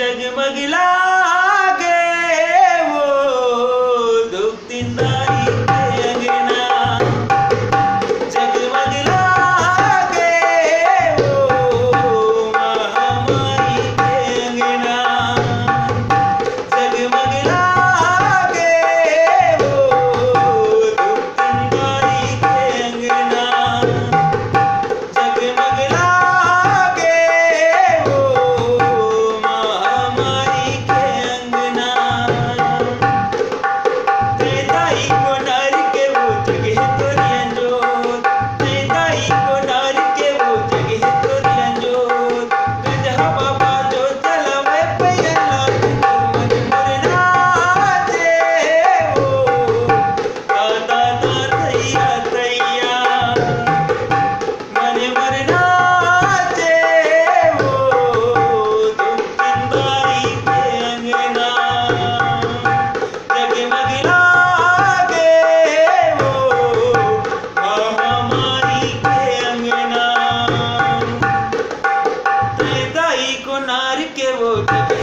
जगमग लागे वो दुखतिंदारी के अंगना, जगमग लागे वो महामारी के अंगना, जगमग लागे वो दुखतिंदारी के अंगना, जगमग लागे वो महामारी के अंगना। दाई को नार के वो जगह तोरी अंजोर, दाई को नार के वो जगह तोरी अंजोर, गंजा बाबा जो चलावे पैया मन मन नाचे वो दादा ना थैया थैया, मन मन नाचे वो दुखतिंदारी के अंगना, जगमग लागे वो महामारी के अंगना। दाई को नार के वो जगह